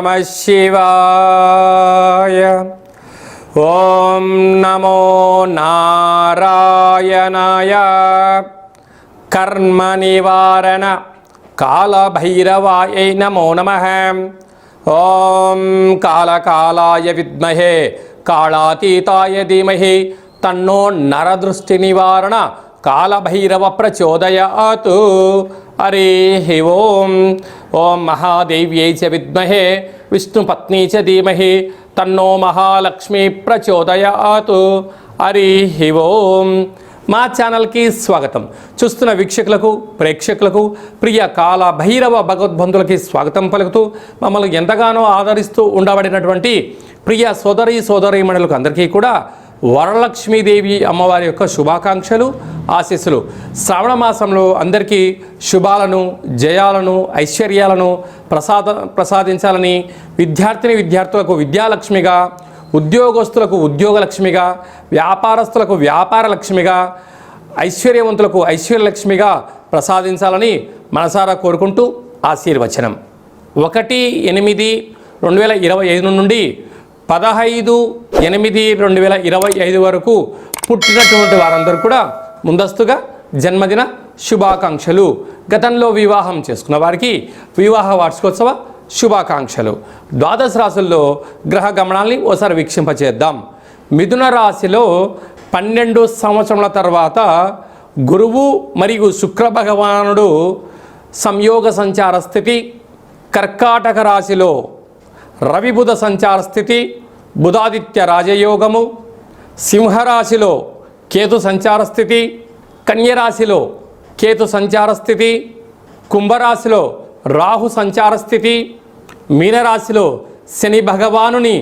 నమః శివాయ. ఓం నమో నారాయణాయ. కర్మ నివారణ కాళభైరవాయ నమో నమః. ఓం కాళకాలాయ విద్మహే కాళాతీతాయ ధీమహి తన్నో నరదృష్టి నివారణ కాళభైరవ ప్రచోదయాత్. హరి ఓం. ఓం మహాదేవ్యై చ విద్మహే విష్ణుపత్నీ చ ధీమహి తన్నో మహాలక్ష్మి ప్రచోదయాత్. హరి ఓం. మా ఛానల్కి స్వాగతం. చూస్తున్న వీక్షకులకు ప్రేక్షకులకు ప్రియ కాళభైరవ భగవద్బంధులకి స్వాగతం పలుకుతూ మమ్మల్ని ఎంతగానో ఆదరిస్తూ ఉండబడినటువంటి ప్రియ సోదరీమణులకు అందరికీ కూడా వరలక్ష్మీదేవి అమ్మవారి యొక్క శుభాకాంక్షలు ఆశీస్సులు. శ్రావణ మాసంలో అందరికీ శుభాలను జయాలను ఐశ్వర్యాలను ప్రసాదించాలని విద్యార్థులకు విద్యాలక్ష్మిగా, ఉద్యోగస్తులకు ఉద్యోగలక్ష్మిగా, వ్యాపారస్తులకు వ్యాపారలక్ష్మిగా, ఐశ్వర్యవంతులకు ఐశ్వర్యలక్ష్మిగా ప్రసాదించాలని మనసారా కోరుకుంటూ ఆశీర్వచనం. 1/8/2025 నుండి 15/8/2025 వరకు పుట్టినటువంటి వారందరూ కూడా ముందస్తుగా జన్మదిన శుభాకాంక్షలు. గతంలో వివాహం చేసుకున్న వారికి వివాహ వార్షికోత్సవ శుభాకాంక్షలు. ద్వాదశ రాశుల్లో గ్రహ గమనాల్ని ఓసారి వీక్షింపచేద్దాం. మిథున రాశిలో 12 సంవత్సరముల తర్వాత గురువు మరియు శుక్ర భగవానుడు సంయోగ సంచార స్థితి. కర్కాటక రాశిలో రవి బుధ సంచార స్థితి, బుధాదిత్య రాజయోగము. సింహరాశిలో కేతు సంచార స్థితి, కన్యరాశిలో కేతు సంచార స్థితి, కుంభరాశిలో రాహు సంచార స్థితి, మీనరాశిలో శని భగవానుని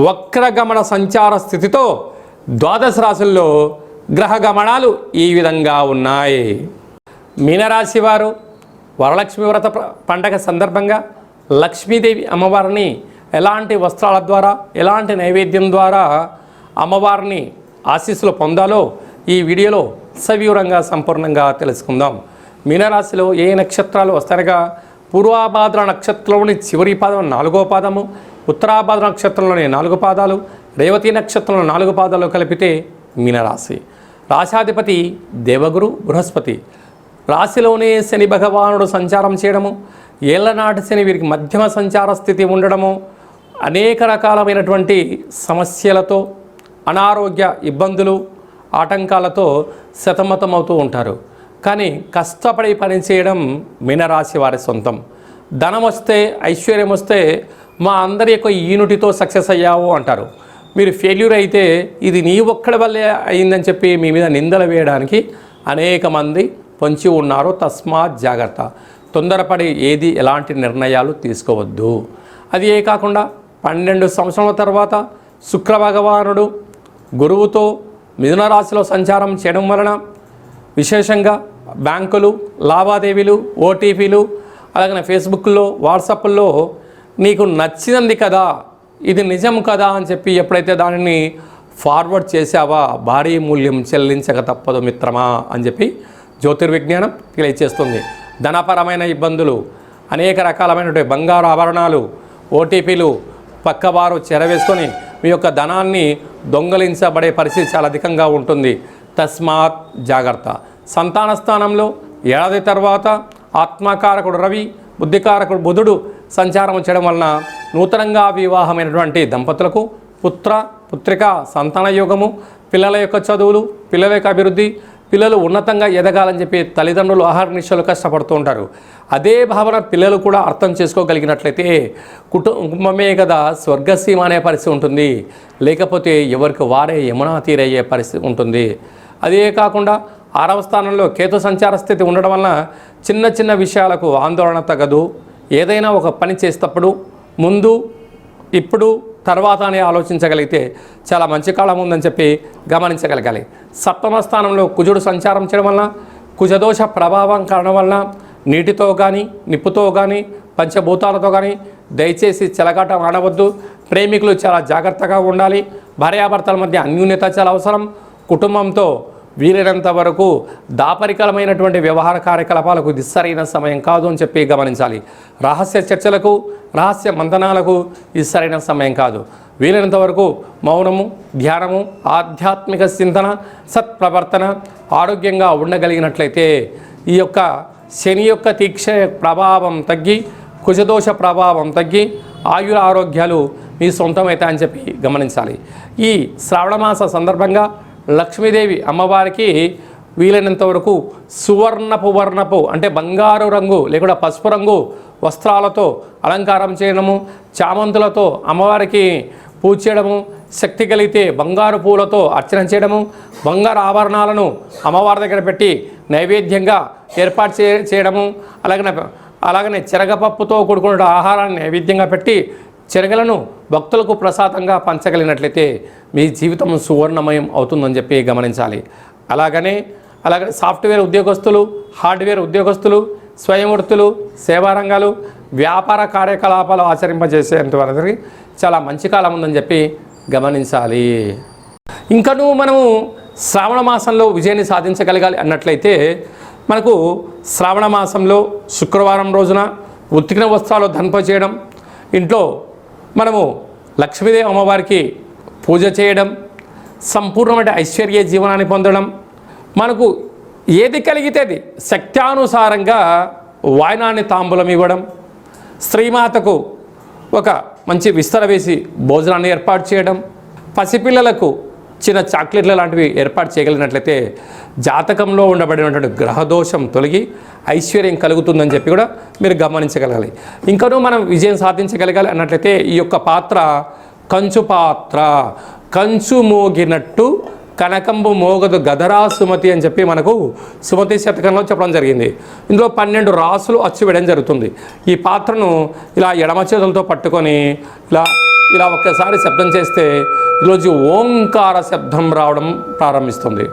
వక్రగమన సంచార స్థితితో ద్వాదశ రాశుల్లో గ్రహ గమనాలు ఈ విధంగా ఉన్నాయి. మీనరాశి వారు వరలక్ష్మి వ్రత పండగ సందర్భంగా లక్ష్మీదేవి అమ్మవారిని ఎలాంటి వస్త్రాల ద్వారా, ఎలాంటి నైవేద్యం ద్వారా అమ్మవారిని ఆశీస్సులు పొందాలో ఈ వీడియోలో సవివరంగా సంపూర్ణంగా తెలుసుకుందాం. మీనరాశిలో ఏ నక్షత్రాలు వస్తాయనగా పూర్వాభాద్ర నక్షత్రంలోని చివరి పాదం 4వ పాదము, ఉత్తరాభాద్ర నక్షత్రంలోని 4 పాదాలు, రేవతి నక్షత్రంలో 4 పాదాలు కలిపితే మీనరాశి. రాశాధిపతి దేవగురు బృహస్పతి. రాశిలోనే శని భగవానుడు సంచారం చేయడము, ఏళ్లనాటి శని వీరికి మధ్యమ సంచార స్థితి ఉండడము, అనేక రకాలైనటువంటి సమస్యలతో, అనారోగ్య ఇబ్బందులు, ఆటంకాలతో సతమతమవుతూ ఉంటారు. కానీ కష్టపడి పనిచేయడం మీనరాశి వారి సొంతం. ధనం వస్తే, ఐశ్వర్యం వస్తే మా అందరి యొక్క యూనిటీతో సక్సెస్ అయ్యావు అంటారు. మీరు ఫెయిల్యూర్ అయితే ఇది నీ ఒక్కడి వల్లే అయిందని చెప్పి మీ మీద నిందలు వేయడానికి అనేక మంది పొంచి ఉన్నారు. తస్మాత్ జాగ్రత్త. తొందరపడి ఏది ఎలాంటి నిర్ణయాలు తీసుకోవద్దు. అది ఏ కాకుండా 12 సంవత్సరాల తర్వాత శుక్ర భగవానుడు గురువుతో మిథున రాశిలో సంచారం చేయడం వలన విశేషంగా బ్యాంకులు లావాదేవీలు, ఓటీపీలు, అలాగే ఫేస్బుక్లో, వాట్సాప్లో నీకు నచ్చినది కదా, ఇది నిజం కదా అని చెప్పి ఎప్పుడైతే దానిని ఫార్వర్డ్ చేసావా భారీ మూల్యం చెల్లించక తప్పదు మిత్రమా అని చెప్పి జ్యోతిర్విజ్ఞానం తెలియచేస్తుంది. ధనపరమైన ఇబ్బందులు, అనేక రకాలైనటువంటి బంగారు ఆభరణాలు, ఓటీపీలు పక్కవారు చెరవేసుకొని మీ యొక్క ధనాన్ని దొంగలించబడే పరిస్థితి చాలా అధికంగా ఉంటుంది. తస్మాత్ జాగ్రత్త. సంతాన స్థానంలో ఏడాది తర్వాత ఆత్మకారకుడు రవి, బుద్ధికారకుడు బుధుడు సంచారం చేయడం వలన నూతనంగా వివాహమైనటువంటి దంపతులకు పుత్రిక సంతాన యోగము, పిల్లల యొక్క చదువులు, పిల్లల యొక్క అభివృద్ధి, పిల్లలు ఉన్నతంగా ఎదగాలని చెప్పి తల్లిదండ్రులు ఆహారనిశలు కష్టపడుతూ ఉంటారు. అదే భావన పిల్లలు కూడా అర్థం చేసుకోగలిగినట్లయితే కుటుంబమే కదా స్వర్గసీమ అనే పరిస్థితి ఉంటుంది. లేకపోతే ఎవరికి వారే యమునా తీరయ్యే పరిస్థితి ఉంటుంది. అదే కాకుండా 6వ స్థానంలో కేతు సంచార స్థితి ఉండడం వలన చిన్న చిన్న విషయాలకు ఆందోళన తగదు. ఏదైనా ఒక పని చేసేటప్పుడు ముందు, ఇప్పుడు, తర్వాత అని ఆలోచించగలిగితే చాలా మంచి కాలం ఉందని చెప్పి గమనించగలగాలి. 7వ స్థానంలో కుజుడు సంచారం చేయడం వలన కుజదోష ప్రభావం కారణం వలన నీటితో కానీ, నిప్పుతో కానీ, పంచభూతాలతో కానీ దయచేసి చెలగాట ఆడవద్దు. ప్రేమికులు చాలా జాగ్రత్తగా ఉండాలి. భార్యాభర్తల మధ్య అన్యూన్యత చాలా అవసరం. కుటుంబంతో వీలైనంత వరకు దాపరికలమైనటువంటి వ్యవహార కార్యకలాపాలకు ఇది సరైన సమయం కాదు అని చెప్పి గమనించాలి. రహస్య చర్చలకు, రహస్య మంతనాలకు ఇది సరైన సమయం కాదు. వీలైనంత వరకు మౌనము, ధ్యానము, ఆధ్యాత్మిక చింతన, సత్ప్రవర్తన, ఆరోగ్యంగా ఉండగలిగినట్లయితే ఈ యొక్క శని యొక్క తీక్ష ప్రభావం తగ్గి, కుజదోష ప్రభావం తగ్గి, ఆయుర ఆరోగ్యాలు మీ సొంతమవుతాయని చెప్పి గమనించాలి. ఈ శ్రావణమాస సందర్భంగా లక్ష్మీదేవి అమ్మవారికి వీలైనంత వరకు సువర్ణపు అంటే బంగారు రంగు లేకుండా పసుపు రంగు వస్త్రాలతో అలంకారం చేయడము, చామంతులతో అమ్మవారికి పూజ చేయడము, శక్తి కలిగితే బంగారు పూలతో అర్చన చేయడము, బంగారు ఆభరణాలను అమ్మవారి దగ్గర పెట్టి నైవేద్యంగా ఏర్పాటు చేయడము, అలాగనే శనగపప్పుతో కూడుకున్న ఆహారాన్ని నైవేద్యంగా పెట్టి శనగలను భక్తులకు ప్రసాదంగా పంచగలిగినట్లయితే మీ జీవితం సువర్ణమయం అవుతుందని చెప్పి గమనించాలి. అలాగనే సాఫ్ట్వేర్ ఉద్యోగస్తులు, హార్డ్వేర్ ఉద్యోగస్తులు, స్వయం వృత్తులు, సేవా రంగాలు, వ్యాపార కార్యకలాపాలు ఆచరింపజేసేంత వరకు చాలా మంచి కాలం ఉందని చెప్పి గమనించాలి. ఇంకనూ మనము శ్రావణ మాసంలో విజయాన్ని సాధించగలగాలి అన్నట్లయితే మనకు శ్రావణ మాసంలో శుక్రవారం రోజున ఉతికిన వస్త్రాలు ధన్ప చేయడం, ఇంట్లో మనము లక్ష్మీదేవి అమ్మవారికి పూజ చేయడం, సంపూర్ణమైన ఐశ్వర్య జీవనాన్ని పొందడం, మనకు ఏది కలిగితే అది శక్త్యానుసారంగా వాయనాన్ని తాంబూలం ఇవ్వడం, స్త్రీమాతకు ఒక మంచి విస్తర వేసి భోజనాన్ని ఏర్పాటు చేయడం, పసిపిల్లలకు చిన్న చాక్లెట్ల లాంటివి ఏర్పాటు చేయగలిగినట్లయితే జాతకంలో ఉండబడినటువంటి గ్రహదోషం తొలగి ఐశ్వర్యం కలుగుతుందని చెప్పి కూడా మీరు గమనించగలగాలి. ఇంకనూ మనం విజయం సాధించగలగాలి అన్నట్లయితే ఈ యొక్క పాత్ర కంచు పాత్ర, కంచు మోగినట్టు కనకంబు మోగదు గదరా సుమతి అని చెప్పి మనకు సుమతి శతకంలో చెప్పడం జరిగింది. ఇందులో 12 రాసులు అచ్చు వేయడం జరుగుతుంది. ఈ పాత్రను ఇలా ఎడమ చేతులతో పట్టుకొని ఇలా ఒక్కసారి శబ్దం చేస్తే ఈరోజు ఓంకార శబ్దం రావడం ప్రారంభిస్తుంది.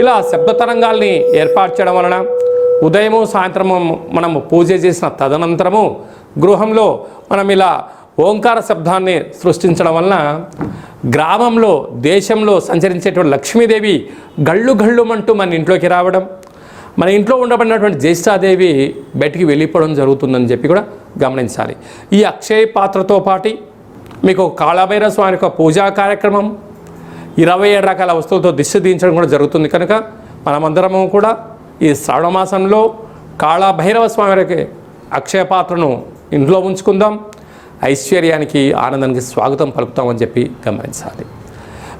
ఇలా శబ్ద తరంగాల్ని ఏర్పాటు చేయడం వలన ఉదయము సాయంత్రము మనము పూజ చేసిన తదనంతరము గృహంలో మనం ఇలా ఓంకార శబ్దాన్ని సృష్టించడం వలన గ్రామంలో, దేశంలో సంచరించేటువంటి లక్ష్మీదేవి గళ్ళుమంటూ మన ఇంట్లోకి రావడం, మన ఇంట్లో ఉండబడినటువంటి జ్యేష్ఠాదేవి బయటికి వెళ్ళిపోవడం జరుగుతుందని చెప్పి కూడా గమనించాలి. ఈ అక్షయ పాత్రతో పాటు మీకు కాళభైరవ స్వామి యొక్క పూజా కార్యక్రమం 27 రకాల వస్తువులతో దిష్టి తీయించడం కూడా జరుగుతుంది. కనుక మనమందరము కూడా ఈ శ్రావణ మాసంలో కాళభైరవ స్వామికి అక్షయ పాత్రను ఇంట్లో ఉంచుకుందాం, ఐశ్వర్యానికి, ఆనందానికి స్వాగతం పలుకుతామని చెప్పి గమనించాలి.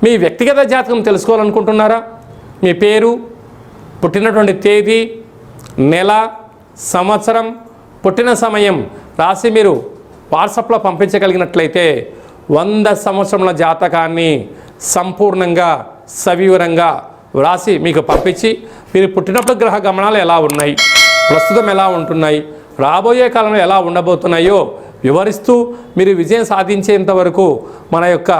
మీ వ్యక్తిగత జాతకం తెలుసుకోవాలనుకుంటున్నారా? మీ పేరు, పుట్టినటువంటి తేదీ, నెల, సంవత్సరం, పుట్టిన సమయం రాసి మీరు వాట్సాప్లో పంపించగలిగినట్లయితే 100 సంవత్సరముల జాతకాన్ని సంపూర్ణంగా సవివరంగా వ్రాసి మీకు పంపించి మీరు పుట్టినప్పుడు గ్రహ గమనాలు ఎలా ఉన్నాయి, ప్రస్తుతం ఎలా ఉంటున్నాయి, రాబోయే కాలంలో ఎలా ఉండబోతున్నాయో వివరిస్తూ మీరు విజయం సాధించేంత వరకు మన యొక్క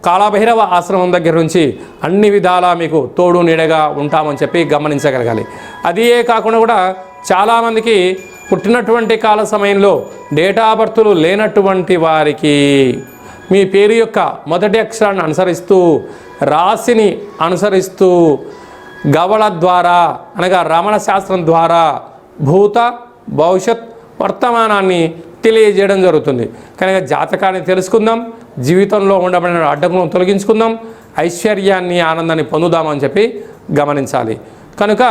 కాళభైరవ ఆశ్రమం దగ్గర నుంచి అన్ని విధాలా మీకు తోడు నీడగా ఉంటామని చెప్పి గమనించగలగాలి. అదే కాకుండా కూడా చాలామందికి పుట్టినటువంటి కాల సమయంలో డేటా బర్తులు లేనటువంటి వారికి మీ పేరు యొక్క మొదటి అక్షరాన్ని అనుసరిస్తూ, రాశిని అనుసరిస్తూ, గవళ ద్వారా అనగా రమణ శాస్త్రం ద్వారా భూత, భవిష్యత్, వర్తమానాన్ని తెలియజేయడం జరుగుతుంది. కనుక జాతకాన్ని తెలుసుకుందాం, జీవితంలో ఉండబడిన అడ్డంకులను తొలగించుకుందాం, ఐశ్వర్యాన్ని, ఆనందాన్ని పొందుదామని చెప్పి గమనించాలి. కనుక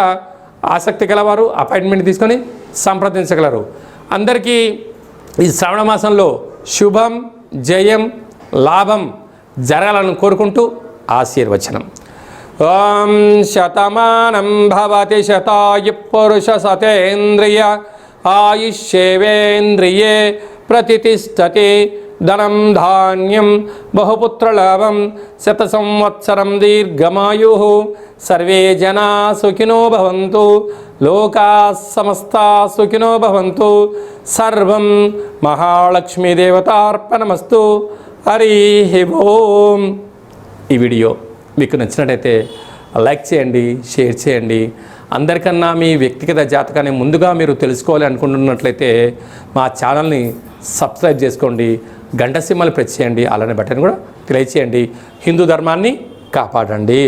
ఆసక్తి గలవారు అపాయింట్మెంట్ తీసుకొని సంప్రదించగలరు. అందరికీ ఈ శ్రావణ మాసంలో శుభం, జయం, లాభం జరగాలని కోరుకుంటూ ఆశీర్వచనం. ఓం శతమానం భవతి శతాయు పురుష సతేంద్రియ ఆయుష్యేవేంద్రియే ప్రతిష్టతి ధనం ధాన్యం బహుపుత్రలాభం శత సంవత్సరం దీర్ఘమాయు సర్వే జనా సుఖినో భవంతు లోకా సమస్తా సుఖినో భవంతు సర్వం మహాలక్ష్మీదేవతార్పణమస్తు. హరి ఓం. ఈ వీడియో మీకు నచ్చినట్టయితే లైక్ చేయండి, షేర్ చేయండి. అందరికన్నా మీ వ్యక్తిగత జాతకాన్ని ముందుగా మీరు తెలుసుకోవాలి అనుకుంటున్నట్లయితే మా ఛానల్ని సబ్స్క్రైబ్ చేసుకోండి, గంట సింబల్ ప్రెస్ చేయండి, అలానే బటన్ కూడా తెలియచేయండి. హిందూ ధర్మాన్ని కాపాడండి.